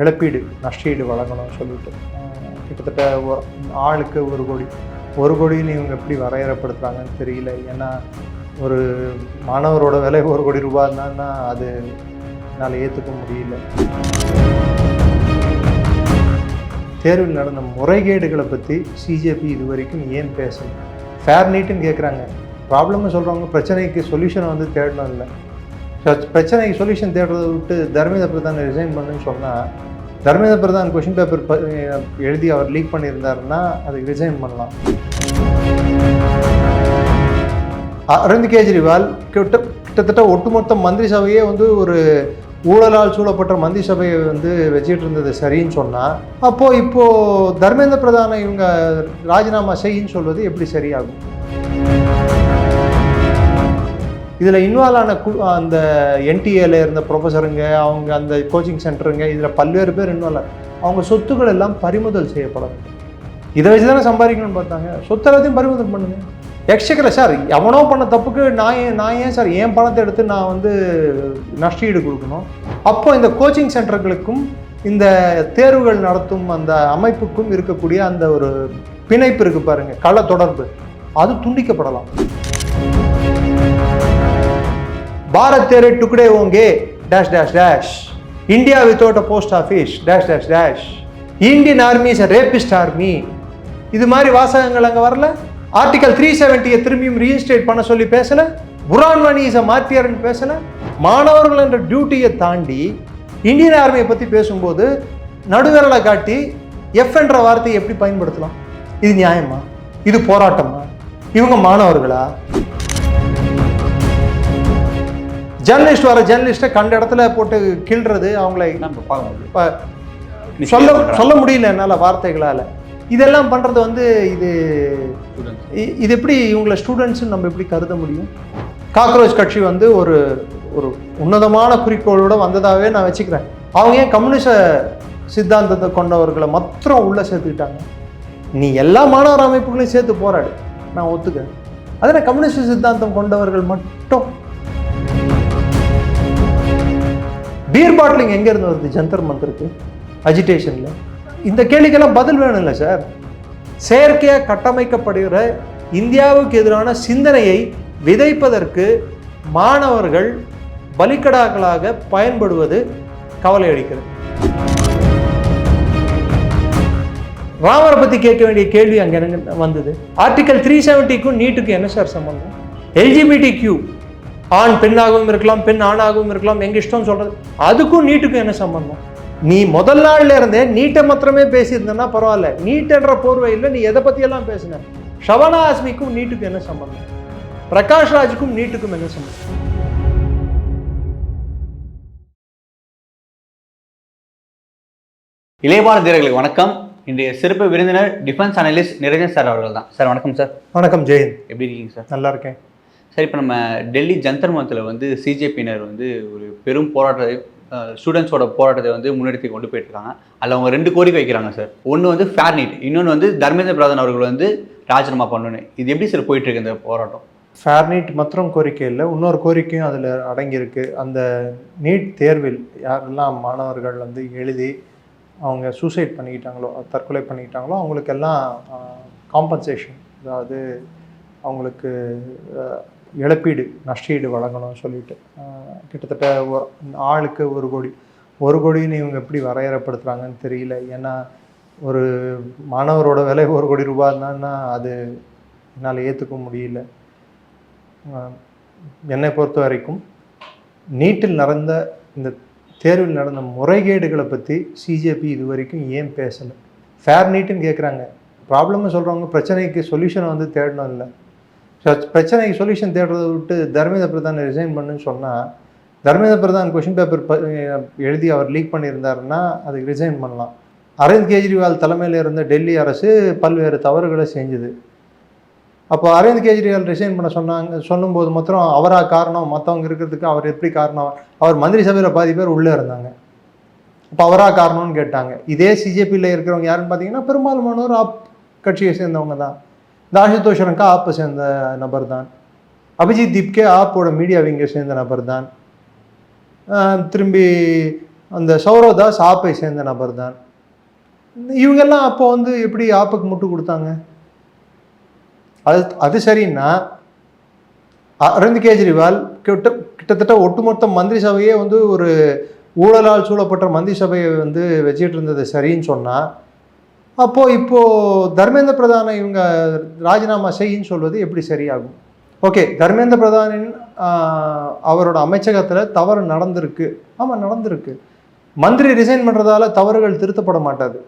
இழப்பீடு நஷ்டஈடு வழங்கணும்னு சொல்லிட்டு கிட்டத்தட்ட ஆளுக்கு 1 கோடின்னு இவங்க எப்படி வரையறைப்படுத்துகிறாங்கன்னு தெரியல. ஏன்னா ஒரு மாணவரோட விலை 1 கோடி ரூபாய்னா அது என்னால் ஏற்றுக்க முடியல. தேர்வில் நடந்த முறைகேடுகளை பற்றி சிஜேபி இது வரைக்கும் ஏன் பேசணும்? ஃபேர் நீட்டுன்னு கேட்குறாங்க. ப்ராப்ளம்னு சொல்கிறவங்க பிரச்சனைக்கு சொல்யூஷனை வந்து தேடணும் இல்லை. பிரச்சனைக்கு சொல்யூஷன் தேடுறதை விட்டு தர்மேந்திர பிரதான் ரிசைன் பண்ணுன்னு சொன்னால், தர்மேந்திர பிரதான் கொஷின் பேப்பர் எழுதி அவர் லீக் பண்ணியிருந்தாருன்னா அதுக்கு ரிசைன் பண்ணலாம். அரவிந்த் கெஜ்ரிவால் கிட்டத்தட்ட ஒட்டுமொத்த மந்திரி சபையே வந்து ஒரு ஊழலால் சூழப்பட்ட மந்திரி சபையை வந்து வச்சுட்டு இருந்தது சரின்னு சொன்னால், அப்போது இப்போது தர்மேந்திர பிரதானை இவங்க ராஜினாமா செய்யின்னு சொல்வது எப்படி சரியாகும்? இதில் இன்வால்வ் ஆன அந்த என்டிஏல இருந்த ப்ரொஃபஸருங்க, அவங்க அந்த கோச்சிங் சென்டருங்க, இதில் பல்வேறு பேர் இன்வால்வ், அவங்க சொத்துக்கள் எல்லாம் பறிமுதல் செய்யப்படும். இதை வச்சு தானே சம்பாதிக்கணும்னு பார்த்தாங்க. சொத்து எல்லாத்தையும் பறிமுதல் பண்ணுங்க. எக்ஸ்ட்ரா சார் எவனோ பண்ண தப்புக்கு நான் ஏன் சார் என் பணத்தை எடுத்து நான் வந்து நஷ்டஈடு கொடுக்கணும்? அப்போ இந்த கோச்சிங் சென்டர்களுக்கும் இந்த தேர்வுகள் நடத்தும் அந்த அமைப்புக்கும் இருக்கக்கூடிய அந்த ஒரு பிணைப்பு இருக்குது பாருங்கள், கள தொடர்பு, அது துண்டிக்கப்படலாம். பாரத் தேரே டுக்டே ஓங்கே dash dash dash, India without a post office dash dash dash, Indian army is a rapist army, இது மாதிரி வாசகங்கள் அங்கே வரல. ஆர்டிகல் 370 திரும்பியும் ரீஇன்ஸ்டேட் பண்ண சொல்லி பேசலை. புரான் மணி இஸ் அ மார்ட்டியர்னு பேசலை. மாணவர்கள் என்ற டியூட்டியை தாண்டி இந்தியன் ஆர்மியை பற்றி பேசும்போது நடுவிரலை காட்டி எஃப் என்ற வார்த்தையை எப்படி பயன்படுத்தலாம்? இது நியாயமா? இது போராட்டமா? இவங்க மாணவர்களா? ஜேர்னலிஸ்ட்டை கண்ட இடத்துல போட்டு கிள்றது, அவங்களை சொல்ல முடியல என்னால் வார்த்தைகளால். இதெல்லாம் பண்ணுறது வந்து இது எப்படி இவங்களை ஸ்டூடெண்ட்ஸுன்னு நம்ம எப்படி கருத முடியும்? காக்ரோச் கட்சி வந்து ஒரு உன்னதமான குறிக்கோளோடு வந்ததாகவே நான் வச்சுக்கிறேன். அவங்க ஏன் கம்யூனிச சித்தாந்தத்தை கொண்டவர்களை மாத்திரம் உள்ளே சேர்த்துக்கிட்டாங்க? நீ எல்லா மாணவர் அமைப்புகளையும் சேர்த்து போராடு, நான் ஒத்துக்கிறேன். அதனால் கம்யூனிஸ்ட் சித்தாந்தம் கொண்டவர்கள் மட்டும். பீர் பாட்டிலிங் எங்கேருந்து வருது? ஜந்தர் மந்தருக்கு அஜிடேஷனில். இந்த கேள்விக்கெல்லாம் பதில் வேணும் இல்லை சார்? செயற்கையாக கட்டமைக்கப்படுகிற இந்தியாவுக்கு எதிரான சிந்தனையை விதைப்பதற்கு மாணவர்கள் பலிக்கடாக்களாக பயன்படுவது கவலை அளிக்கிறது. ராமரை பற்றி கேட்க வேண்டிய கேள்வி அங்கே என்ன வந்தது? ஆர்டிகல் 370க்கும் நீட்டுக்கும் என்ன சார் சம்பந்தம்? LGBTQ ஆண் பெண்ணாகவும் இருக்கலாம், பெண் ஆணாகவும் இருக்கலாம், எங்க இஷ்டம் சொல்றது, அதுக்கும் நீட்டுக்கும் என்ன சம்பந்தம்? நீ முதல் நாள்ல இருந்தே நீட்டை மாத்திரமே பேசியிருந்தா பரவாயில்ல. நீட் என்ற போர்வையில் நீ எதை பற்றியெல்லாம் பேசின? ஷவனா ஆஸ்மிக்கும் நீட்டுக்கும் என்ன சம்பந்தம்? பிரகாஷ் ராஜுக்கும் நீட்டுக்கும் என்ன சம்பந்தம்? இளையபாரத வீரர்களுக்கு வணக்கம். இன்றைய சிறப்பு விருந்தினர் டிஃபென்ஸ் அனலிஸ்ட் நிரஞ்சன் சார் அவர்கள் தான். சார் வணக்கம் சார். வணக்கம் ஜெயந்த். எப்படி இருக்கீங்க சார்? நல்லா இருக்கேன் சார். இப்போ நம்ம டெல்லி ஜந்தர் மந்தரில் வந்து சிஜேபியினர் வந்து ஒரு பெரும் போராட்டத்தை, ஸ்டூடெண்ட்ஸோட போராட்டத்தை வந்து முன்னெடுத்து கொண்டு போயிட்டுருக்காங்க. அதில் அவங்க 2 கோரிக்கை வைக்கிறாங்க சார். ஒன்று வந்து ஃபேர் நீட், இன்னொன்று வந்து தர்மேந்திர பிரதான் அவர்கள் வந்து ராஜினாமா பண்ணணும். இது எப்படி சார் போயிட்டுருக்கு இந்த போராட்டம்? ஃபேர் நீட் மாத்திரம் கோரிக்கை இல்லை, இன்னொரு கோரிக்கையும் அதில் அடங்கியிருக்கு. அந்த நீட் தேர்வில் யாரெல்லாம் மாணவர்கள் வந்து எழுதி அவங்க சூசைட் பண்ணிக்கிட்டாங்களோ, தற்கொலை பண்ணிக்கிட்டாங்களோ, அவங்களுக்கெல்லாம் காம்பன்சேஷன், அதாவது அவங்களுக்கு இழப்பீடு நஷ்டஈடு வழங்கணும்னு சொல்லிட்டு கிட்டத்தட்ட ஆளுக்கு 1 கோடின்னு இவங்க எப்படி வரையறைப்படுத்துகிறாங்கன்னு தெரியல. ஏன்னா ஒரு மாணவரோட விலை 1 கோடி ரூபாய்னா அது என்னால் ஏற்றுக்க முடியல. என்னை பொறுத்த வரைக்கும் நீட்டில் நடந்த இந்த தேர்வில் நடந்த முறைகேடுகளை பற்றி சிஜேபி இது வரைக்கும் ஏன் பேசலை? ஃபேர் நீட்டுன்னு கேட்குறாங்க. ப்ராப்ளம்னு சொல்கிறவங்க பிரச்சனைக்கு சொல்யூஷனை வந்து தேடணும் இல்லை. பிரச்சனைக்கு சொல்யூஷன் தேடுறதை விட்டு தர்மேந்திர பிரதான் ரிசைன் பண்ணுன்னு சொன்னால், தர்மேந்திர பிரதான் கொஷின் பேப்பர் எழுதி அவர் லீக் பண்ணியிருந்தாருன்னா அதுக்கு ரிசைன் பண்ணலாம். அரவிந்த் கெஜ்ரிவால் தலைமையில் இருந்த டெல்லி அரசு பல்வேறு தவறுகளை செஞ்சுது. அப்போ அரவிந்த் கெஜ்ரிவால் ரிசைன் பண்ண சொல்லும்போது மாத்திரம் அவராக காரணம், மற்றவங்க இருக்கிறதுக்கு அவர் எப்படி காரணம்? அவர் மந்திரி சபையில் பாதி பேர் உள்ளே இருந்தாங்க, அப்போ அவராக காரணம்னு கேட்டாங்க. இதே சிஜேபியில் இருக்கிறவங்க யாருன்னு பார்த்தீங்கன்னா பெரும்பாலானோர் ஆப் கட்சியை சேர்ந்தவங்க தான். இந்த ஆசுதோஷ் ரங்கா ஆப்பை சேர்ந்த நபர் தான். அபிஜித் தீப்கே ஆப்போட மீடியா விங்கை சேர்ந்த நபர் தான். திரும்பி அந்த சௌரதாஸ் ஆப்பை சேர்ந்த நபர் தான். இவங்கெல்லாம் அப்போ வந்து எப்படி ஆப்புக்கு முட்டு கொடுத்தாங்க? அது சரின்னா அரவிந்த் கெஜ்ரிவால் கிட்டத்தட்ட ஒட்டுமொத்த மந்திரி சபையே வந்து ஒரு ஊழலால் சூழப்பட்ட மந்திரி சபையை வந்து வச்சுட்டு இருந்தது சரின்னு சொன்னால், அப்போது இப்போது தர்மேந்திர பிரதானை இவங்க ராஜினாமா செய்யின்னு சொல்வது எப்படி சரியாகும்? ஓகே, தர்மேந்திர பிரதானின் அவரோட அமைச்சகத்தில் தவறு நடந்திருக்கு. ஆமாம், நடந்திருக்கு. மந்திரி ரிசைன் பண்ணுறதால தவறுகள் திருத்தப்பட மாட்டாது.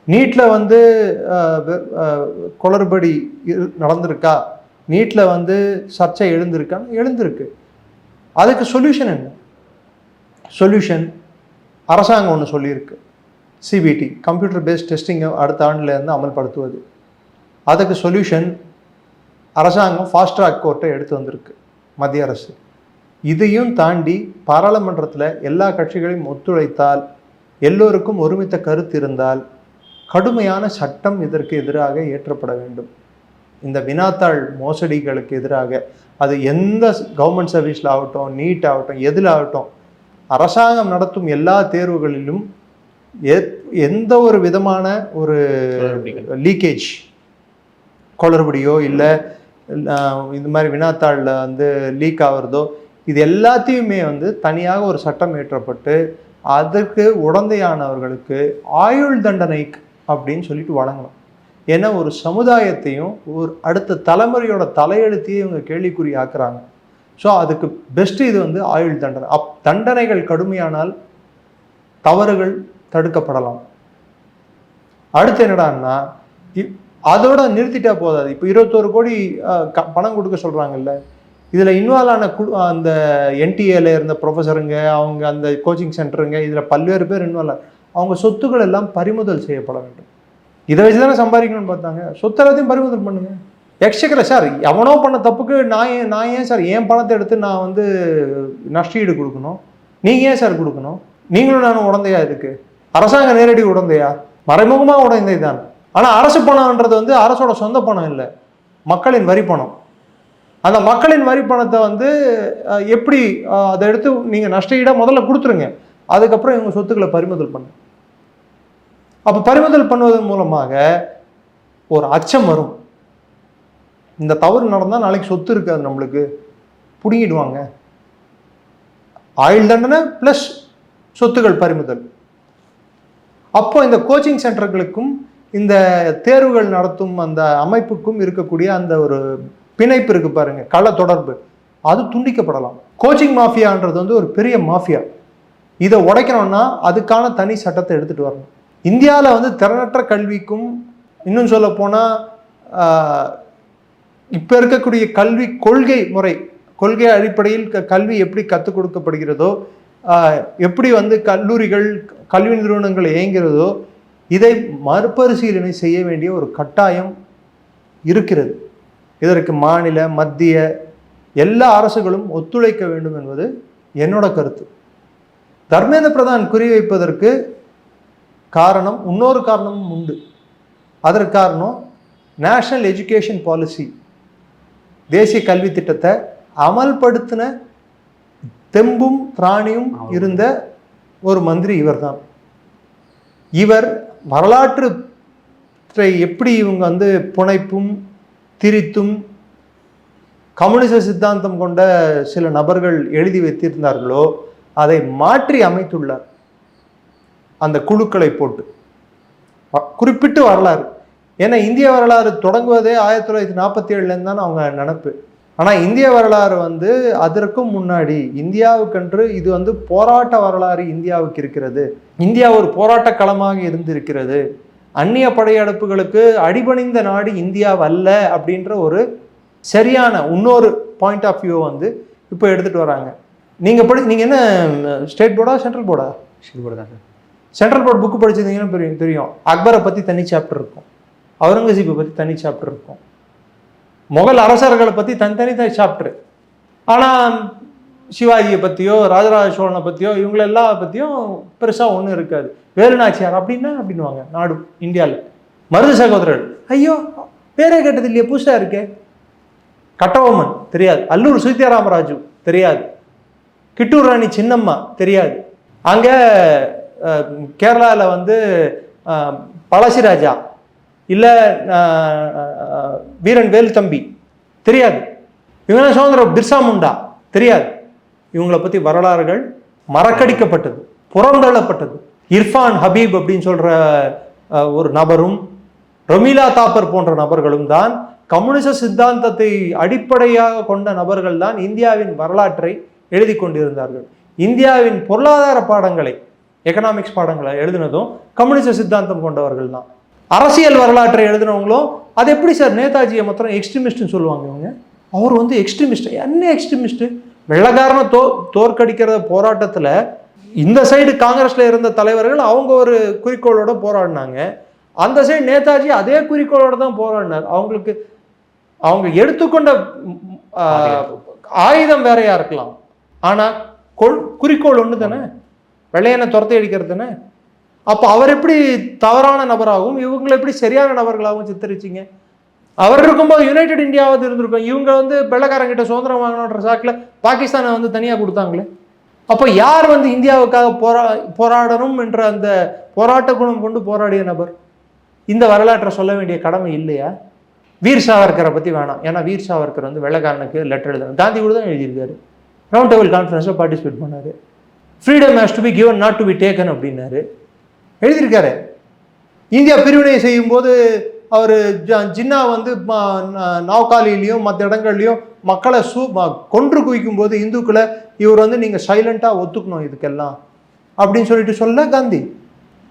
நீட்டில் வந்து குளறுபடி நடந்திருக்கா, நீட்டில் வந்து சர்ச்சை எழுந்திருக்கான்னு எழுந்திருக்கு. அதுக்கு சொல்யூஷன் என்ன? சொல்யூஷன் அரசாங்கம் ஒன்று சொல்லியிருக்கு, சிபிடி, கம்ப்யூட்டர் பேஸ்ட் டெஸ்டிங்கை அடுத்த ஆண்டுலேருந்து அமல்படுத்துவது. அதுக்கு சொல்யூஷன் அரசாங்கம் ஃபாஸ்ட் ட்ராக் கோர்ட்டை எடுத்து வந்திருக்கு மத்திய அரசு. இதையும் தாண்டி பாராளுமன்றத்தில் எல்லா கட்சிகளையும் ஒத்துழைத்தால், எல்லோருக்கும் ஒருமித்த கருத்து இருந்தால், கடுமையான சட்டம் இதற்கு எதிராக இயற்றப்பட வேண்டும். இந்த வினாத்தாள் மோசடிகளுக்கு எதிராக, அது எந்த கவர்மெண்ட் சர்வீஸில் ஆகட்டும், நீட் ஆகட்டும், எதில் ஆகட்டும், அரசாங்கம் நடத்தும் எல்லா தேர்வுகளிலும் எந்த ஒரு விதமான ஒரு லீக்கேஜ், குளறுபடியோ இல்லை இந்த மாதிரி வினாத்தாளில் வந்து லீக் ஆகிறதோ, இது எல்லாத்தையுமே வந்து தனியாக ஒரு சட்டம் இயற்றப்பட்டு அதற்கு உடந்தையானவர்களுக்கு ஆயுள் தண்டனை அப்படின்னு சொல்லிட்டு வழங்கணும். ஏன்னா ஒரு சமுதாயத்தையும் ஒரு அடுத்த தலைமுறையோட தலையெழுத்தையே இவங்க கேள்விக்குறி ஆக்குறாங்க. ஸோ அதுக்கு பெஸ்ட்டு இது வந்து ஆயுள் தண்டனை. தண்டனைகள் கடுமையானால் தவறுகள் தடுக்கப்படலாம். அடுத்து என்னடான்னா, அதோட நிறுத்திட்டா போதாது. இப்போ 21 கோடி பணம் கொடுக்க சொல்கிறாங்கல்ல, இதில் இன்வால்வ் ஆன அந்த என்டிஏல இருந்த ப்ரொஃபஸருங்க, அவங்க அந்த கோச்சிங் சென்டருங்க, இதில் பல்வேறு பேர் இன்வால்வ், அவங்க சொத்துக்கள் எல்லாம் பறிமுதல் செய்யப்பட வேண்டும். இதை வச்சு தானே சம்பாதிக்கணும்னு பார்த்தாங்க. சொத்து எல்லாத்தையும் பறிமுதல் பண்ணுங்க. எக்ஸ்ட்ரா சார், எவனோ பண்ண தப்புக்கு நான் ஏன் சார் என் பணத்தை எடுத்து நான் வந்து நஷ்டஈடு கொடுக்கணும்? நீங்கள் ஏன் சார் கொடுக்கணும்? நீங்களும் நானும் உடந்தையா இதுக்கு? அரசாங்க நேரடி உடந்தையா? மறைமுகமாக உடந்தை தான். ஆனால் அரசு பணம்ன்றது வந்து அரசோட சொந்த பணம் இல்லை, மக்களின் வரி பணம். அந்த மக்களின் வரி பணத்தை வந்து எப்படி அதை எடுத்து நீங்கள் நஷ்டஈடாக முதல்ல கொடுத்துருங்க, அதுக்கப்புறம் இவங்க சொத்துக்களை பறிமுதல் பண்ணு. அப்போ பறிமுதல் பண்ணுவதன் மூலமாக ஒரு அச்சம் வரும். இந்த தவறு நடந்தால் நாளைக்கு சொத்து இருக்காது, நம்மளுக்கு பிடுங்கிடுவாங்க. ஆயுள் தண்டனை ப்ளஸ் சொத்துக்கள் பறிமுதல். அப்போ இந்த கோச்சிங் சென்டர்களுக்கும் இந்த தேர்வுகள் நடத்தும் அந்த அமைப்புக்கும் இருக்கக்கூடிய அந்த ஒரு பிணைப்பு இருக்கு பாருங்க, கள தொடர்பு, அது துண்டிக்கப்படலாம். கோச்சிங் மாஃபியான்றது வந்து ஒரு பெரிய மாஃபியா. இதை உடைக்கணும்னா அதுக்கான தனி சட்டத்தை எடுத்துகிட்டு வரணும். இந்தியாவில் வந்து திறனற்ற கல்விக்கும், இன்னும் சொல்ல போனால் இப்போ இருக்கக்கூடிய கல்வி கொள்கை அடிப்படையில் கல்வி எப்படி கற்றுக் கொடுக்கப்படுகிறதோ, எப்படி வந்து கல்லூரிகள் கல்வி நிறுவனங்கள் இயங்கிறதோ, இதை மறுபரிசீலனை செய்ய வேண்டிய ஒரு கட்டாயம் இருக்கிறது. இதற்கு மாநில மத்திய எல்லா அரசுகளும் ஒத்துழைக்க வேண்டும் என்பது என்னோட கருத்து. தர்மேந்திர பிரதான் குறிவைப்பதற்கு காரணம், இன்னொரு காரணமும் உண்டு. அதற்கு காரணம் நேஷனல் எஜுகேஷன் பாலிசி, தேசிய கல்வி திட்டத்தை அமல்படுத்தின தெம்பும் திராணியும் இருந்த ஒரு மந்திரி இவர்தான். இவர் வரலாற்றை எப்படி இவங்க வந்து புனைப்பும் திரித்தும் கம்யூனிச சித்தாந்தம் கொண்ட சில நபர்கள் எழுதி வைத்திருந்தார்களோ அதை மாற்றி அமைத்துள்ளார் அந்த குழுக்களை போட்டு. குறிப்பிட்டு வரலாறு, ஏன்னா இந்திய வரலாறு தொடங்குவதே 1947 தான் அவங்க நினப்பு. ஆனால் இந்திய வரலாறு வந்து அதற்கும் முன்னாடி இந்தியாவுக்கென்று இது வந்து போராட்ட வரலாறு இந்தியாவுக்கு இருக்கிறது. இந்தியா ஒரு போராட்ட களமாக இருந்திருக்கிறது. அந்நிய படையெடுப்புகளுக்கு அடிபணிந்த நாடு இந்தியாவல்ல அப்படின்ற ஒரு சரியான இன்னொரு பாயிண்ட் ஆஃப் வியூ வந்து இப்போ எடுத்துகிட்டு வராங்க. நீங்கள் என்ன ஸ்டேட் போர்டா சென்ட்ரல் போர்டா? ஸ்டேட் போர்டு தான் சார். சென்ட்ரல் போர்டு புக்கு படிச்சிருந்தீங்கன்னா தெரியும். அக்பரை பற்றி தனி சாப்டர் இருக்கும், அவுரங்கசீப்பை பற்றி தனி சாப்டர் இருக்கும், முகல் அரசர்களை பற்றி தனித்தனி சாப்டர். ஆனால் சிவாஜியை பற்றியோ ராஜராஜ சோழனை பற்றியோ இவங்களெல்லாம் பற்றியும் பெருசாக ஒன்றும் இருக்காது. வேலுநாச்சியார் அப்படின்னுவாங்க நாடு இந்தியாவில். மருது சகோதரர்கள், ஐயோ பேரே கேட்டது இல்லையே, புதுசாக இருக்கே. கட்டபொம்மன் தெரியாது, அல்லூர் சீதாராமராஜு தெரியாது, கிட்டூர் ராணி சின்னம்மா தெரியாது. அங்கே கேரளாவில் வந்து பழசிராஜா இல்லை வீரன் வேலு தம்பி தெரியாது. இவங்க சுதந்திர பிர்சா முண்டா தெரியாது. இவங்களை பற்றி வரலாறுகள் மறக்கடிக்கப்பட்டது, புறந்தள்ளப்பட்டது. இர்ஃபான் ஹபீப் அப்படின்னு சொல்கிற ஒரு நபரும் ரொமிலா தாப்பர் போன்ற நபர்களும் தான் கம்யூனிச சித்தாந்தத்தை அடிப்படையாக கொண்ட நபர்கள் தான் இந்தியாவின் வரலாற்றை எழுதி கொண்டிருந்தார்கள். இந்தியாவின் பொருளாதார பாடங்களை, எக்கனாமிக்ஸ் பாடங்களை எழுதினதும் கம்யூனிச சித்தாந்தம் கொண்டவர்கள் தான். அரசியல் வரலாற்றை எழுதினவங்களும் அது எப்படி சார் நேதாஜியை மாத்திரம் எக்ஸ்ட்ரீமிஸ்ட்னு சொல்லுவாங்க இவங்க? அவர் வந்து எக்ஸ்ட்ரீமிஸ்ட். என்ன எக்ஸ்ட்ரீமிஸ்ட்? வெள்ளக்காரனை தோற்கடிக்கிற போராட்டத்தில் இந்த சைடு காங்கிரஸில் இருந்த தலைவர்கள் அவங்க ஒரு குறிக்கோளோட போராடினாங்க, அந்த சைடு நேதாஜி அதே குறிக்கோளோட தான் போராடினார். அவங்க எடுத்துக்கொண்ட ஆயுதம் வேறையா இருக்கலாம், ஆனால் குறிக்கோள் ஒன்று தானே, வெள்ளையனை துரத்தி அடிக்கிறது தானே. அப்போ அவர் எப்படி தவறான நபராகவும் இவங்களை எப்படி சரியான நபர்களாகவும் சித்தரிச்சிங்க? அவர் இருக்கும்போது யுனைடெட் இந்தியாவது இருந்திருக்கும். இவங்க வந்து வெள்ளைக்காரங்கிட்ட சுதந்திரம் வாங்கணுன்ற சாக்கில் பாகிஸ்தானை வந்து தனியாக கொடுத்தாங்களே. அப்போ யார் வந்து இந்தியாவுக்காக போராடணும் என்ற அந்த போராட்ட குணம் கொண்டு போராடிய நபர்? இந்த வரலாற்றை சொல்ல வேண்டிய கடமை இல்லையா? வீர் சாவர்கரை பற்றி வேணாம், ஏன்னா வீர் சாவர்கர் வந்து வெள்ளைக்காரனுக்கு லெட்டர் எழுதணும், காந்தி கூட தான் எழுதியிருக்காரு. ரவுண்ட் டேபிள் கான்ஃபரன்ஸில் பார்ட்டிசிபேட் பண்ணார். Freedom has to be given not to be taken அப்படின்னாரு, எழுதியிருக்காரு. இந்தியா பிரிவினை செய்யும் போது அவர் ஜின்னா வந்து நாவ்காலிலையும் மற்ற இடங்கள்லையும் மக்களை கொன்று குவிக்கும் போது இந்துக்களை இவர் வந்து நீங்கள் சைலண்டாக ஒத்துக்கணும் இதுக்கெல்லாம் அப்படின்னு சொல்லிட்டு சொல்ல காந்தி.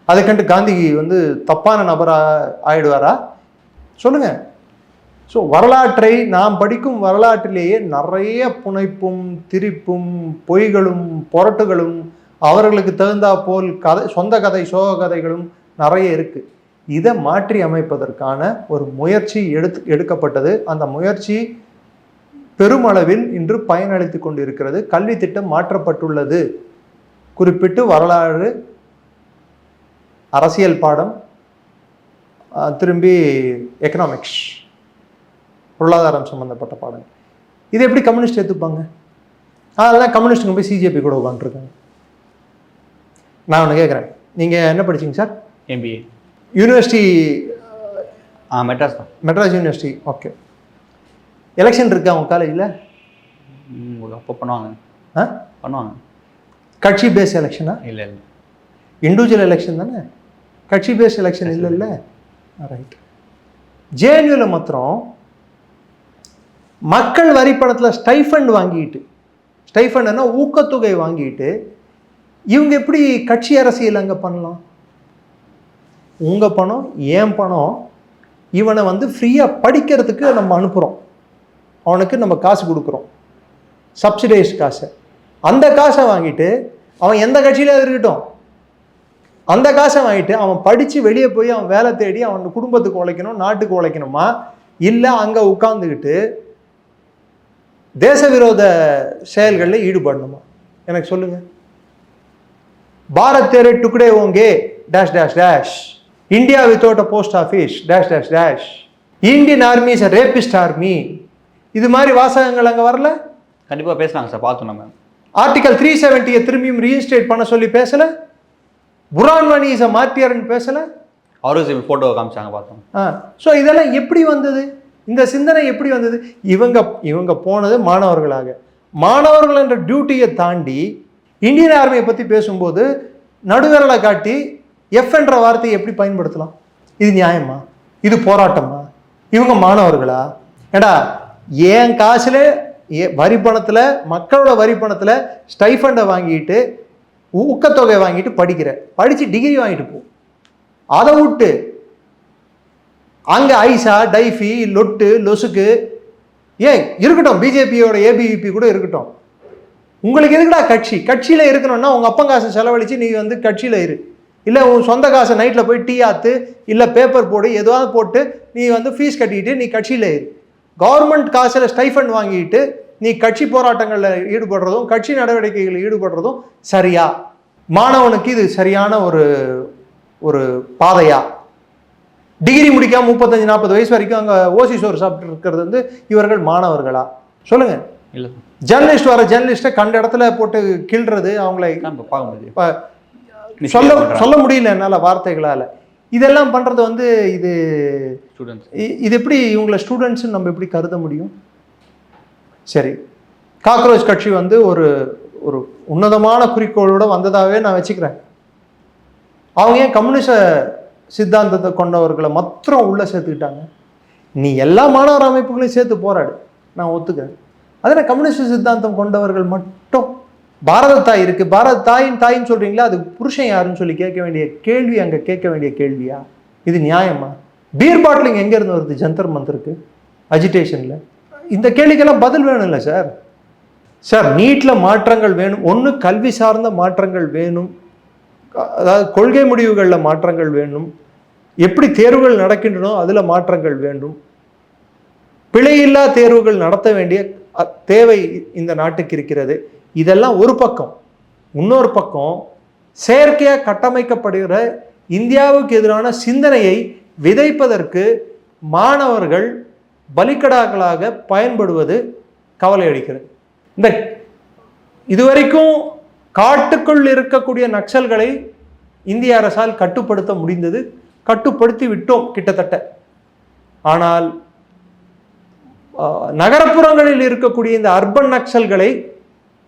அதுக்கண்டு காந்தி வந்து தப்பான நபராக ஆயிடுவாரா? சொல்லுங்க. ஸோ வரலாற்றை நாம் படிக்கும் வரலாற்றிலேயே நிறைய புனைப்பும் திரிப்பும் பொய்களும் புரட்டுகளும் அவர்களுக்கு தகுந்தா போல் சொந்த கதை சோக கதைகளும் நிறைய இருக்கு. இதை மாற்றி அமைப்பதற்கான ஒரு முயற்சி எடுக்கப்பட்டது. அந்த முயற்சி பெருமளவில் இன்று பயனளித்து கொண்டிருக்கிறது. கல்வி திட்டம் மாற்றப்பட்டுள்ளது. குறிப்பிட்டு வரலாறு, அரசியல் பாடம், திரும்பி எக்கனாமிக்ஸ், பொருளாதாரம் சம்பந்தப்பட்ட பாடம். இதை எப்படி கம்யூனிஸ்ட் ஏற்றுப்பாங்க? அதெல்லாம் கம்யூனிஸ்ட்டுங்க போய் சிஜேபி கூட உட்காந்துருக்காங்க. நான் ஒன்று கேட்குறேன், நீங்கள் என்ன படிச்சிங்க சார்? MBA யூனிவர்சிட்டி மெட்ராஸ் தான். மெட்ராஸ் யூனிவர்சிட்டி. ஓகே. எலெக்ஷன் இருக்கா உங்கள் காலேஜில்? அப்போ பண்ணுவாங்க. பண்ணுவாங்க. கட்சி பேஸ் எலெக்ஷனா? இல்லை இல்லை, இண்டிவிஜுவல் எலெக்ஷன் தானே, கட்சி பேஸ் எலெக்ஷன் இல்லைல்ல. ரைட். ஜேஎன்யூவில் மாத்திரம் மக்கள் வரி பணத்தில் ஸ்டைஃபண்ட் வாங்கிட்டு, ஸ்டைஃபண்ட்னா ஊக்கத்தொகை வாங்கிட்டு இவங்க எப்படி கட்சி அரசியல் அங்கே பண்ணலாம்? உங்கள் பணம் ஏன் பணம், இவனை வந்து ஃப்ரீயாக படிக்கிறதுக்கு நம்ம அனுப்புகிறோம், அவனுக்கு நம்ம காசு கொடுக்குறோம், சப்சிடைஸ்ட் காசை. அந்த காசை வாங்கிட்டு அவன் எந்த கட்சியில இருக்கட்டும், அந்த காசை வாங்கிட்டு அவன் படித்து வெளியே போய் அவன் வேலை தேடி அவன் குடும்பத்துக்கு உழைக்கணும், நாட்டுக்கு உழைக்கணுமா, இல்லை அங்கே உட்கார்ந்துக்கிட்டு தேச விரோத செயல்களில் ஈடுபடணுமா? எனக்கு சொல்லுங்க. பாரத் தேரே டுக்டே ஓங்கே dash dash dash, India without a post office dash dash dash, Indian army is a rapist army. இது மாதிரி வாசகங்கள் அங்கே வரல? கண்டிப்பாக பேசுகிறாங்க சார், பார்த்தோம் நம்ம. ஆர்டிகல் 370 திரும்பியும் ரீஇன்ஸ்டேட் பண்ண சொல்லி பேசல? புரான்வாணி இஸ் அ மார்ட்டியர்னு பேசல? அவருக்கு ஃபோட்டோ காமிச்சாங்க, பார்த்தோம். ஸோ இதெல்லாம் எப்படி வந்தது? இந்த சிந்தனை எப்படி வந்தது? இவங்க போனது மாணவர்களாக. மாணவர்கள் என்ற டியூட்டியை தாண்டி இந்தியன் ஆர்மியை பற்றி பேசும்போது நடுவிரலை காட்டி எஃப் என்ற வார்த்தையை எப்படி பயன்படுத்தலாம்? இது நியாயமா? இது போராட்டமா? இவங்க மாணவர்களா? ஏடா என் காசுல வரி பணத்தில், மக்களோட வரி பணத்தில் ஸ்டைஃபண்டை வாங்கிட்டு ஊக்கத்தொகை வாங்கிட்டு படித்து டிகிரி வாங்கிட்டு போ. அதை விட்டு அங்கே ஐசா டைஃபி லொட்டு லொசுக்கு ஏன் இருக்கட்டும், பிஜேபியோட ஏபிவிபி கூட இருக்கட்டும். உங்களுக்கு எதுக்குடா கட்சி? கட்சியில் இருக்கணும்னா உங்கள் அப்பன் காசை செலவழித்து நீ வந்து கட்சியில் இரு, இல்லை உன் சொந்த காசை நைட்டில் போய் டீ ஆற்று, இல்லை பேப்பர் போடு, எதுவாவது போட்டு நீ வந்து ஃபீஸ் கட்டிக்கிட்டு நீ கட்சியில் இரு. கவர்மெண்ட் காசில் ஸ்டைஃபண்ட் வாங்கிட்டு நீ கட்சி போராட்டங்களில் ஈடுபடுறதும் கட்சி நடவடிக்கைகளில் ஈடுபடுறதும் சரியா? மாணவனுக்கு இது சரியான ஒரு பாதையா? டிகிரி முடிக்காம 35-40 வயசு வரைக்கும் அங்கே ஓசி சோறு சாப்பிட்டு இருக்கிறது வந்து இவர்கள் மாணவர்களா? சொல்லுங்க. இல்லை ஜேர்னலிஸ்ட் வர ஜேர்னலிஸ்ட்டை கண்ட இடத்துல போட்டு கிள்றது, அவங்களை நம்ம பார்க்க முடியும். சொல்ல முடியல என்னால் வார்த்தைகளால். இதெல்லாம் பண்ணுறது வந்து இது எப்படி இவங்களை ஸ்டூடெண்ட்ஸுன்னு நம்ம எப்படி கருத முடியும்? சரி, காக்ரோச் கட்சி வந்து ஒரு ஒரு உன்னதமான குறிக்கோளோடு வந்ததாகவே நான் வச்சுக்கிறேன். அவங்க ஏன் கம்யூனிச சித்தாந்தத்தை கொண்டவர்களை மாத்திரம் உள்ளே சேர்த்துக்கிட்டாங்க? நீ எல்லா மாணவர் அமைப்புகளையும் சேர்த்து போராடு, நான் ஒத்துக்கிறேன். அதில் கம்யூனிஸ்ட் சித்தாந்தம் கொண்டவர்கள் மட்டும், பாரத தாய் இருக்கு, பாரத தாயின்னு சொல்றீங்களா, அது புருஷன் யாருன்னு சொல்லி கேட்க வேண்டிய கேள்வி, அங்கே கேட்க வேண்டிய கேள்வியா? இது நியாயமா? பீர் பாட்டிலிங் எங்கேருந்து வருது ஜந்தர் மந்தருக்கு அஜிடேஷனில்? இந்த கேள்விக்கெல்லாம் பதில் வேணும் இல்லை சார்? சார், நீட்டில் மாற்றங்கள் வேணும். ஒன்று கல்வி சார்ந்த மாற்றங்கள் வேணும், அதாவது கொள்கை முடிவுகளில் மாற்றங்கள் வேணும், எப்படி தேர்வுகள் நடக்கின்றனோ அதில் மாற்றங்கள் வேண்டும், பிழையில்லா தேர்வுகள் நடத்த வேண்டிய தேவை இந்த நாட்டுக்கு இருக்கிறது. இதெல்லாம் ஒரு பக்கம். இன்னொரு பக்கம், செயற்கையாக கட்டமைக்கப்படுகிற இந்தியாவுக்கு எதிரான சிந்தனையை விதைப்பதற்கு மாணவர்கள் பலிக்கடாக்களாக பயன்படுவது கவலை அளிக்கிறது. இந்த இதுவரைக்கும் காட்டுக்குள் இருக்கக்கூடிய நக்சல்களை இந்திய அரசால் கட்டுப்படுத்த முடிந்தது, கட்டுப்படுத்தி விட்டோம் கிட்டத்தட்ட. ஆனால் நகரப்புறங்களில் இருக்கக்கூடிய இந்த அர்பன் நக்சல்களை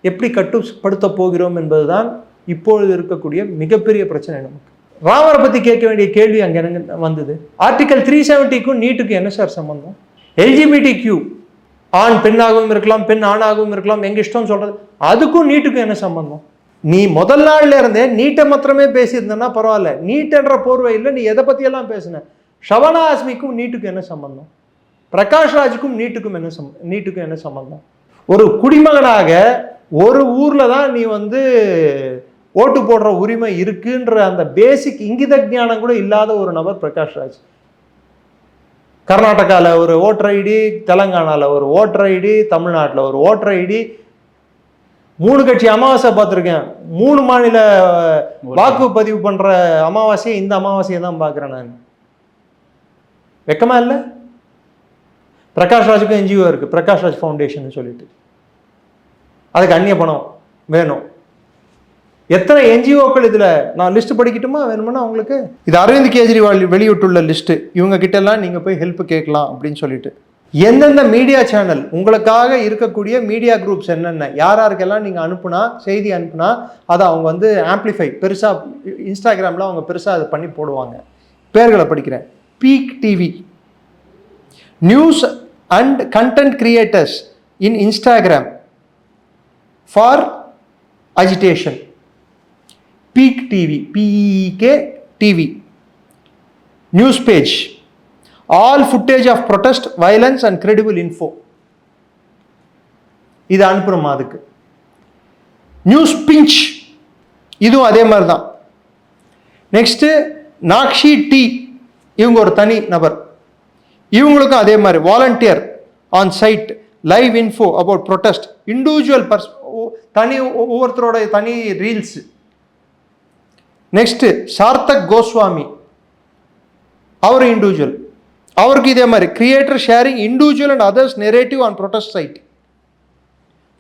எப்படி கட்டுப்படுத்த போகிறோம் என்பதுதான் இப்பொழுது இருக்கக்கூடிய மிகப்பெரிய பிரச்சனை. நமக்கு ராமரை பற்றி கேட்க வேண்டிய கேள்வி அங்கே என்ன வந்தது? ஆர்டிகல் 370க்கும் நீட்டுக்கும் என்ன சார் சம்பந்தம்? LGBTQ, ஆண் பெண்ணாகவும் இருக்கலாம், பெண் ஆணாகவும் இருக்கலாம், எங்க இஷ்டம் சொல்றது, அதுக்கும் நீட்டுக்கும் என்ன சம்பந்தம்? நீ முதல் நாள்ல இருந்தே நீட்டை மாத்திரமே பேசியிருந்தேன்னா பரவாயில்ல. நீட் என்ற போர்வையில் நீ எதை பற்றியெல்லாம் பேசின? ஷவனா ஆஸ்மிக்கும் நீட்டுக்கும் என்ன சம்பந்தம்? பிரகாஷ் ராஜுக்கும் நீட்டுக்கும் என்ன சம்பந்தம்? ஒரு குடிமகனாக ஒரு ஊர்ல தான் நீ வந்து ஓட்டு போடுற உரிமை இருக்குன்ற அந்த பேசிக் இங்கித ஞானம் கூட இல்லாத ஒரு நபர் பிரகாஷ் ராஜ். கர்நாடகாவில் ஒரு ஓட்டர் ஐடி, தெலங்கானாவில் ஒரு ஓட்டர் ஐடி, தமிழ்நாட்டில் ஒரு ஓட்டர் ஐடி, 3 கட்சி அமாவாசை பார்த்துருக்கேன். 3 மாநில வாக்குப்பதிவு பண்ற அமாவாசையை இந்த அமாவாசையை தான் பார்க்குறேன் நான். வெக்கமா இல்லை? பிரகாஷ் ராஜுக்கும் NGO இருக்கு, பிரகாஷ் ராஜ் ஃபவுண்டேஷன் சொல்லிட்டு. அதுக்கு அந்நிய பணம் வேணும். எத்தனை NGOக்கள் இதுல நான் லிஸ்ட் படிக்கட்டுமா வேணும்னா உங்களுக்கு? இது அரவிந்த் கெஜ்ரிவால் வெளியிட்டுள்ள லிஸ்ட். இவங்க கிட்ட எல்லாம் நீங்க போய் ஹெல்ப் கேட்கலாம் அப்படின்னு சொல்லிட்டு. எந்தெந்த மீடியா சேனல் உங்களுக்காக இருக்கக்கூடிய மீடியா குரூப்ஸ் என்னென்ன, யாருக்கெல்லாம் நீங்க அனுப்புனா, செய்தி அனுப்புனா அதை அவங்க வந்து ஆம்பிளிஃபை பெருசா இன்ஸ்டாகிராம்ல அவங்க பெருசா அதை பண்ணி போடுவாங்க. பேர்களை படிக்கிறேன். Peak TV, news and content creators in Instagram for agitation. Peak TV, PEEK TV. News page, all footage of protest, violence and credible info. இது அனுப்புறோம். அதுக்கு நியூஸ் பிஞ்ச், இதுவும் அதே மாதிரி தான். நெக்ஸ்ட் நாக்ஷி டி, இவங்க ஒரு தனி நபர், இவங்களுக்கும் அதே மாதிரி volunteer on site, live info about protest, individual தனி ஒவ்வொருத்தரோட தனி ரீல்ஸ். நெக்ஸ்ட் சார்த்தக் கோஸ்வாமி, அவர் இண்டிவிஜுவல், அவருக்கு இதே மாதிரி creator sharing individual and others narrative on protest site.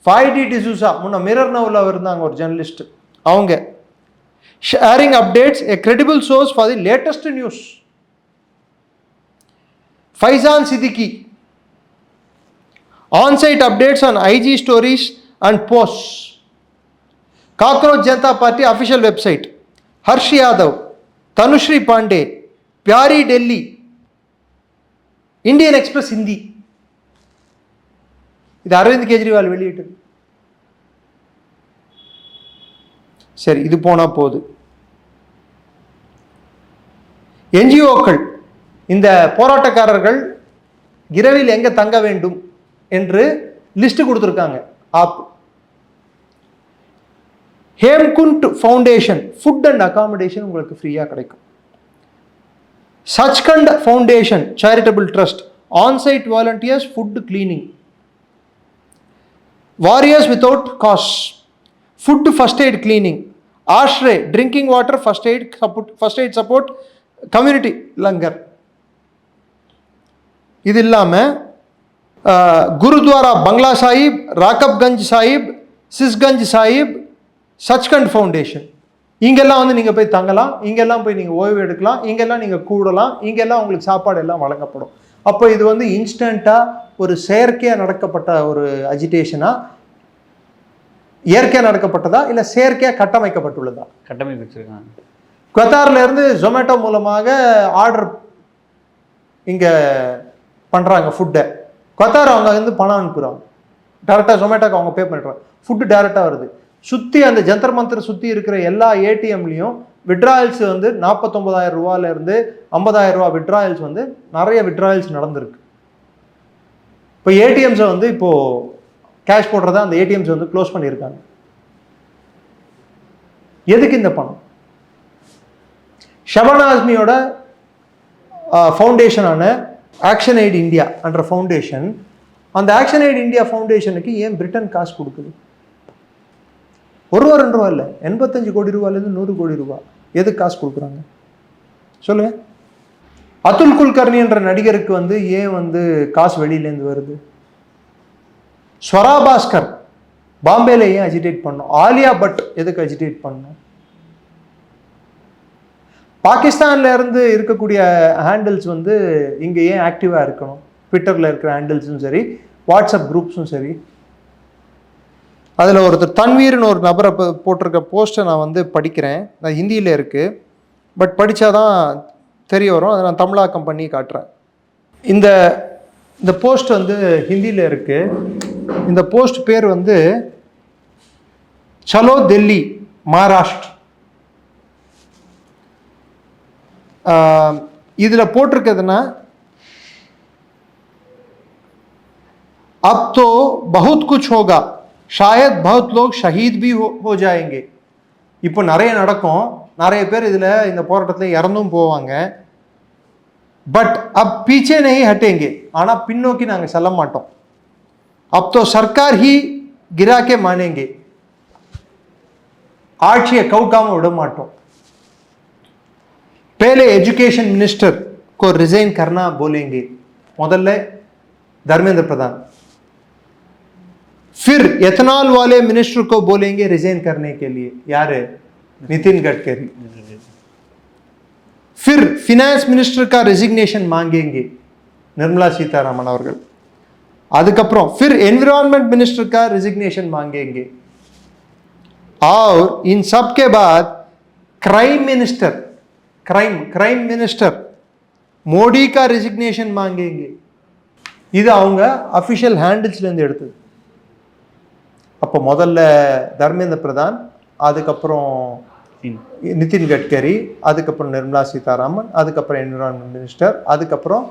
5D D'Souza, முன்ன மிரர் நவுல இருந்தாங்க ஒரு ஜெர்னலிஸ்ட், அவங்க sharing updates a credible source for the latest news. Faizan Siddiqui, on-site updates on IG stories and post. Cockroach Janata Party official website. Harsh Yadav, Tanushree Pandey, Pyari Delhi, Indian express Hindi. இது அரவிந்த் கெஜ்ரிவால் வெளியிட்டது. சரி, இது போனா போகுது. NGOக்கள் இந்த போராட்டக்காரர்கள் இரவில் எங்க தங்க வேண்டும் என்று லிஸ்ட் கொடுத்துருக்காங்க. Of Hemkunt foundation, food and accommodation உங்களுக்கு ஃப்ரீயாக கிடைக்கும். Sachkhand foundation charitable trust, onsite volunteers, food cleaning. Warriors without cost, food first aid cleaning. Aashray, drinking water first aid support, community langar. இது இல்லாமல் குருத்வாரா பங்களா சாஹிப், ராக்கப்கஞ்ச் சாஹிப், சிஸ்கஞ்ச் சாஹிப், சச்கண்ட் ஃபவுண்டேஷன். இங்கெல்லாம் வந்து நீங்கள் போய் தங்கலாம், இங்கெல்லாம் போய் நீங்கள் ஓய்வு எடுக்கலாம், இங்கெல்லாம் நீங்கள் கூடலாம், இங்கெல்லாம் உங்களுக்கு சாப்பாடு எல்லாம் வழங்கப்படும். அப்போ இது வந்து இன்ஸ்டண்ட்டாக ஒரு செயற்கையாக நடக்கப்பட்ட ஒரு அஜிடேஷனா, இயற்கையாக நடக்கப்பட்டதா இல்லை செயற்கையாக கட்டமைக்கப்பட்டுள்ளதா? கட்டமைப்பு வச்சுருக்காங்க. கத்தார்ல இருந்து ஜொமேட்டோ மூலமாக ஆர்டர் இங்கே பண்ணுறாங்க ஃபுட்டை. கத்தார் அவங்க வந்து பணம் அனுப்புகிறாங்க, டேரெக்டாக ஜொமேட்டோக்கு அவங்க பே பண்ணுறாங்க, ஃபுட்டு டேரெக்டாக வருது. சுற்றி அந்த ஜந்தர் மந்தர் சுற்றி இருக்கிற எல்லா ஏடிஎம்லையும் விட்ராயல்ஸ் வந்து 49,000 ரூபாயிலேருந்து 50,000 ரூபா விட்ராயல்ஸ் வந்து நிறைய விட்ராயல்ஸ் நடந்திருக்கு. இப்போ ஏடிஎம்ஸை வந்து இப்போது கேஷ் போடுறத அந்த ஏடிஎம்ஸ் வந்து க்ளோஸ் பண்ணியிருக்காங்க. எதுக்கு இந்த பணம்? ஷபானா ஆஸ்மியோட ஃபவுண்டேஷனான ஆக்ஷன் எய்ட் இந்தியா என்ற ஃபவுண்டேஷன், அந்த ஆக்ஷன் எய்ட் இந்தியா ஃபவுண்டேஷனுக்கு ஏன் பிரிட்டன் காசு கொடுக்குது? 1 ரூபா 2 ரூபா இல்லை, 85 கோடி ரூபாயிலேருந்து 100 கோடி ரூபா. எதுக்கு காசு கொடுக்குறாங்க சொல்லுங்க? அதுல் குல்கர்னி என்ற நடிகருக்கு வந்து ஏன் வந்து காசு வெளியிலேருந்து வருது? ஸ்வரா பாஸ்கர் பாம்பேல ஏன் அஜிடேட் பண்ணோம்? ஆலியா பட் எதுக்கு அஜிடேட் பண்ணோம்? பாகிஸ்தான்ல இருந்து இருக்கக்கூடிய ஹேண்டில்ஸ் வந்து இங்க ஏன் ஆக்டிவா இருக்கணும்? ட்விட்டர்ல இருக்கிற ஹேண்டில்ஸும் சரி, வாட்ஸ்அப் குரூப்ஸும் சரி. அதில் ஒருத்தர் தன்வீர்னு ஒரு நபரை போட்டிருக்க போஸ்ட்டை நான் வந்து படிக்கிறேன். நான் ஹிந்தியில் இருக்குது, பட் படித்தாதான் தெரிய வரும். அதை நான் தமிழாக்கம் பண்ணி காட்டுறேன். இந்த போஸ்ட் வந்து ஹிந்தியில் இருக்குது. இந்த போஸ்ட் பேர் வந்து சலோ டெல்லி மகாராஷ்டிர. இதில் போட்டிருக்கிறதுனா, अब तो बहुत कुछ होगा, शायद बहुत लोग शहीद भी हो जाएंगे. இப்போ நிறைய நடக்கும், நிறைய பேர் இதில் இந்த போராட்டத்தில் இறந்தும் போவாங்க. பட் அப் பீச்சே நஹி ஹட்டேங்கே, ஆனால் பின்னோக்கி நாங்கள் செல்ல மாட்டோம். अब तो सरकार ही गिरा के मानेंगे, ஆட்சியை கவுக்காம விட மாட்டோம். पहले एजुकेशन मिनिस्टर को रिजाइन करना बोलेंगे, முதல்ல धर्मेंद्र प्रधान. फिर एथनॉल वाले मिनिस्टर को बोलेंगे रिजाइन करने के लिए, यार नितिन गडकरी. फिर फिनांस मिनिस्टर का रेजिग्नेशन मांगेंगे, निर्मला सीतारामन அவர்கள். அதுக்கப்புறம் फिर एनवायरमेंट मिनिस्टर का रेजिग्नेशन मांगेंगे. और इन सब के बाद क्राइम मिनिस्टर மோடி का रेजिग्नेशन मांगेंगे. இது அவங்க அஃபிஷியல் ஹேண்டில்ஸ்லேருந்து எடுத்தது. அப்போ முதல்ல தர்மேந்திர பிரதான், அதுக்கப்புறம் நிதின் கட்கரி, அதுக்கப்புறம் நிர்மலா சீதாராமன், அதுக்கப்புறம் என்விரான்மெண்ட் மினிஸ்டர், அதுக்கப்புறம்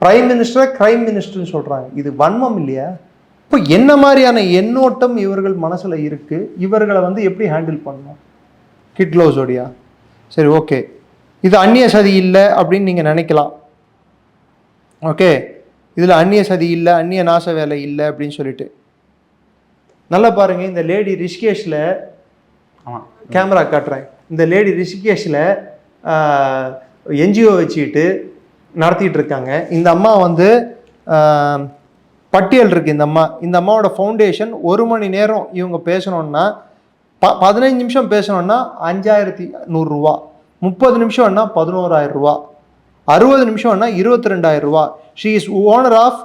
பிரைம் மினிஸ்டர் கிரைம் மினிஸ்டர்னு சொல்கிறாங்க. இது வன்மம் இல்லையா? இப்போ என்ன மாதிரியான எண்ணோட்டம் இவர்கள் மனசில் இருக்குது? இவர்களை வந்து எப்படி ஹேண்டில் பண்ணணும்? கிட் க்ளவுஸோடியா? சரி, ஓகே, இது அந்நிய சதி இல்லை அப்படின்னு நீங்கள் நினைக்கலாம். ஓகே, இதில் அந்நிய சதி இல்லை, அந்நிய நாச வேலை இல்லை அப்படின்னு சொல்லிட்டு நல்லா பாருங்கள். இந்த லேடி ரிஷிகேஷில், கேமரா காட்டுறேன், இந்த லேடி ரிஷிகேஷில் என்ஜிஓ வச்சுக்கிட்டு நடத்திட்டு இருக்காங்க. இந்த அம்மா வந்து பட்டியல் இருக்குது. இந்த அம்மாவோட ஃபவுண்டேஷன் 1 மணி நேரம் இவங்க பேசணுன்னா 15 நிமிஷம் பேசணுன்னா 5,100 ரூபா, 30 நிமிஷம்னா 11,000 ரூபா, 60 நிமிஷம்னா 22,000 ரூபா. She is owner of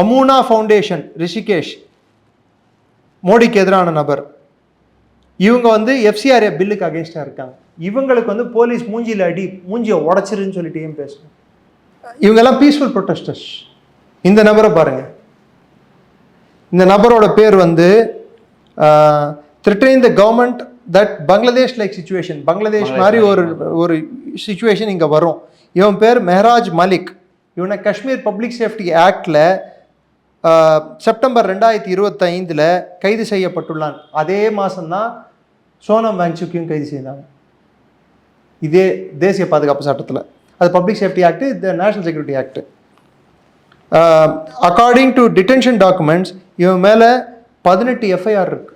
Amuna foundation Rishikesh, மோடிக்கு எதிரான நபர். இவங்க வந்து எஃப்சிஆர்ஏ பில்லுக்கு அகேன்ஸ்டாக இருக்காங்க. இவங்களுக்கு வந்து போலீஸ் மூஞ்சியில் அடி, மூஞ்சியை உடச்சிருன்னு சொல்லிட்டு ஏன் பேசணும்? இவங்கெல்லாம் பீஸ்ஃபுல் ப்ரொட்டஸ்டர்ஸ். இந்த நபரை பாருங்க, இந்த நபரோட பேர் வந்து threatening the government that Bangladesh like situation, Bangladesh மாதிரி ஒரு சிச்சுவேஷன் இங்கே வரும். இவன் பேர் மெஹராஜ் மலிக். இவனை காஷ்மீர் பப்ளிக் சேஃப்டி ஆக்டில் செப்டம்பர் 2025 கைது செய்யப்பட்டுள்ளான். அதே மாதம்தான் சோனம் வாங்சுக்கையும் கைது செய்தாங்க, இதே தேசிய பாதுகாப்பு சட்டத்தில். அது பப்ளிக் சேஃப்டி ஆக்ட், இது national security act. According to detention documents இவன் மேலே 18 எஃப்ஐஆர் இருக்கு.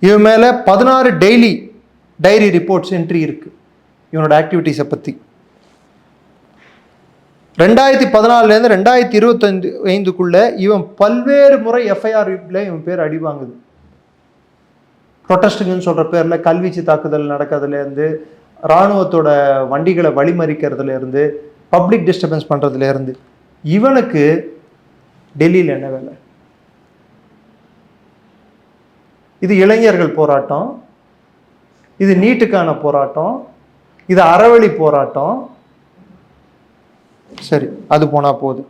இவன் மேலே 16 டைரி ரிப்போர்ட்ஸ் என்ட்ரி இருக்கு இவனோட ஆக்டிவிட்டீஸை பற்றி. 2014 2025 இவன் பல்வேறு முறை எஃப்ஐஆர்ல இவன் பேர் அடி வாங்குது. ப்ரொட்டஸ்ட்டுங்கன்னு சொல்ற பேர்ல கல்வீச்சு தாக்குதல் நடக்கிறதுல இருந்து, இராணுவத்தோட வண்டிகளை வழிமறிக்கிறதுல இருந்து, பப்ளிக் டிஸ்டர்பன்ஸ் பண்றதுல இருந்து, இவனுக்கு டெல்லியில் என்ன வேலை? இது இளைஞர்கள் போராட்டம், இது நீட்டுக்கான போராட்டம், இது அறவழி போராட்டம். சரி, அது போனா போகுது.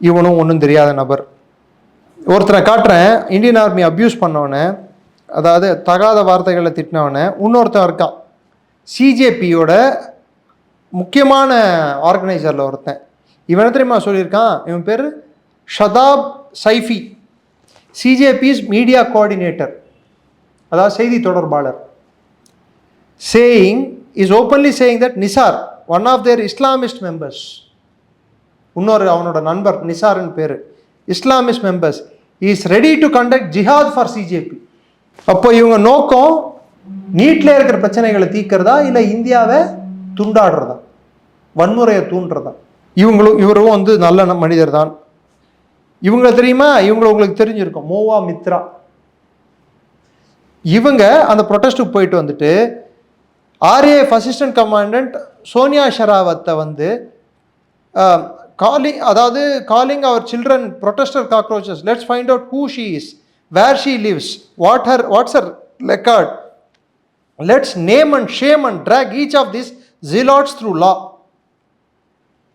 இவனும் ஒன்றும் தெரியாத நபர். ஒருத்தரை காட்டுறேன், இந்தியன் ஆர்மி அப்யூஸ் பண்ணவன, அதாவது தகாத வார்த்தைகளை திட்டினவன. இன்னொருத்தன் இருக்கான், சிஜேபியோட முக்கியமான ஆர்கனைசரில் ஒருத்தன். இவனை தெரியுமா சொல்லியிருக்கான்? இவன் பேர் Shadab Saifi, CJP's media coordinator, அதாவது செய்தி தொடர்பாளர். Is openly saying that Nisar, one of their Islamist members, இன்னொரு அவனோட நண்பர் நிசார்னு பேர், Islamist members is ready to conduct jihad for CJP. அப்போ இவங்க நோக்கம் நீட்ல இருக்கிற பிரச்சனைகளை தீர்க்கிறதா இல்லை இந்தியாவை துண்டாடுறதா, வன்முறையை தூண்டுறதா? இவரும் வந்து நல்ல மனிதர் தான். இவங்க தெரியுமா? உங்களுக்கு தெரிஞ்சிருக்கும், மோவா மித்ரா. இவங்க அந்த ப்ரொட்டஸ்ட்டுக்கு போயிட்டு வந்துட்டு RAF அசிஸ்டன்ட் கமாண்டன்ட் சோனியா ஷெராவத்தை வந்து calling her children protester cockroaches, let's find out who she is, where she lives, what's her record, let's name and shame and track each of this zealots through law.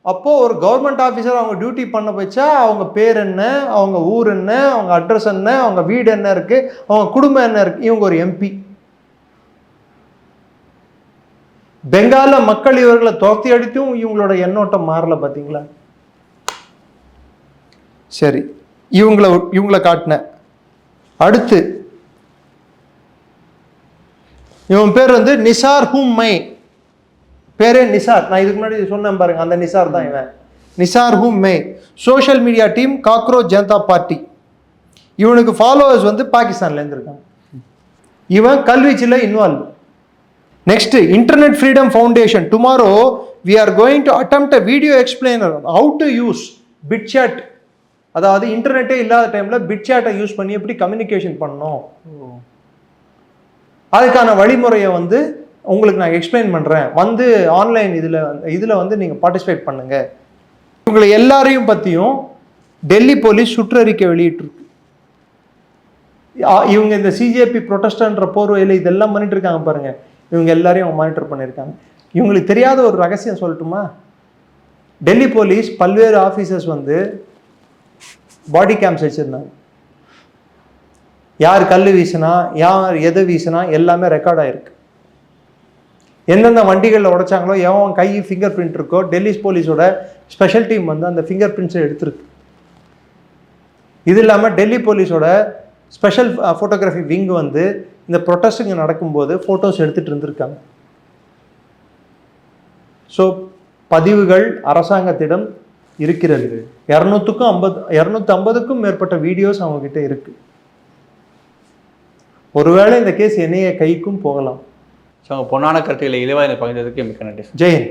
அப்போது ஒரு government officer அவங்க duty பண்ண வச்சா அவங்க பேர் என்ன, அவங்க ஊர் என்ன, அவங்க அட்ரஸ் என்ன, அவங்க வீடு என்ன இருக்குது, அவங்க குடும்பம் என்ன இருக்குது. இவங்க ஒரு MP. பெங்கால மக்கள் இவர்களை துரத்தி அடித்தும் இவங்களோட எண்ணோட்டம் மாறல, பார்த்தீங்களா? சரி, இவங்களை காட்டின. அடுத்து இவன் பேர் வந்து நிசார் ஹூம்மை, பேரே நிசார். நான் இதுக்கு முன்னாடி சொன்னேன் பாருங்க, அந்த நிசார் தான் இவன். நிசார் ஹூம்மை, social media team cockroach Janata party. இவனுக்கு ஃபாலோவர்ஸ் வந்து பாகிஸ்தான்லேருந்து இருக்காங்க. இவன் கல்வீச்சில் involve. Next, internet freedom foundation. Tomorrow we are going to attempt a video explainer how to use Bitchat. அதாவது இன்டர்நெட்டே இல்லாத டைமில் பிட்சாட்டை யூஸ் பண்ணி எப்படி கம்யூனிகேஷன் பண்ணணும், அதுக்கான வழிமுறையை வந்து உங்களுக்கு நான் எக்ஸ்பிளைன் பண்ணுறேன், வந்து ஆன்லைன் இதில் வந்து நீங்கள் பார்ட்டிசிபேட் பண்ணுங்க. இவங்களை எல்லாரையும் பற்றியும் டெல்லி போலீஸ் சுற்றறிக்கை வெளியிட்டிருக்கு. இவங்க இந்த சிஜேபி ப்ரொட்டஸ்டன்ற போர்வையில் இதெல்லாம் பண்ணிட்டு இருக்காங்க பாருங்க. இவங்க எல்லாரையும் அவங்க மானிட்டர் பண்ணியிருக்காங்க. இவங்களுக்கு தெரியாத ஒரு ரகசியம் சொல்லட்டுமா? டெல்லி போலீஸ் பல்வேறு ஆஃபீஸர்ஸ் வந்து பாடி கேம்ஸ் வச்சுருந்தாங்க. யார் கல் வீசினா, யார் எதை வீசினா எல்லாமே ரெக்கார்ட் ஆகிருக்கு. எந்தெந்த வண்டிகளில் உடைச்சாங்களோ, எவன் கை ஃபிங்கர் பிரிண்ட் இருக்கோ, டெல்லி போலீஸோட ஸ்பெஷல் டீம் வந்து அந்த ஃபிங்கர் பிரிண்ட்ஸை எடுத்துருக்கு. இது இல்லாமல் டெல்லி போலீஸோட ஸ்பெஷல் ஃபோட்டோகிராஃபி விங் வந்து இந்த ப்ரொட்டஸ்ட்டுங்க நடக்கும்போது ஃபோட்டோஸ் எடுத்துகிட்டு இருந்திருக்காங்க. ஸோ பதிவுகள் அரசாங்கத்திடம் இருக்கிறது. 250க்கும் மேற்பட்ட வீடியோஸ் அவங்கக்கிட்ட இருக்குது. ஒருவேளை இந்த கேஸ் என்னைய கைக்கும் போகலாம். ஸோ பொன்னான கருத்துக்களை இழிவாக பகிர்ந்ததுக்கு மிக்க நன்றி. ஜெயன்.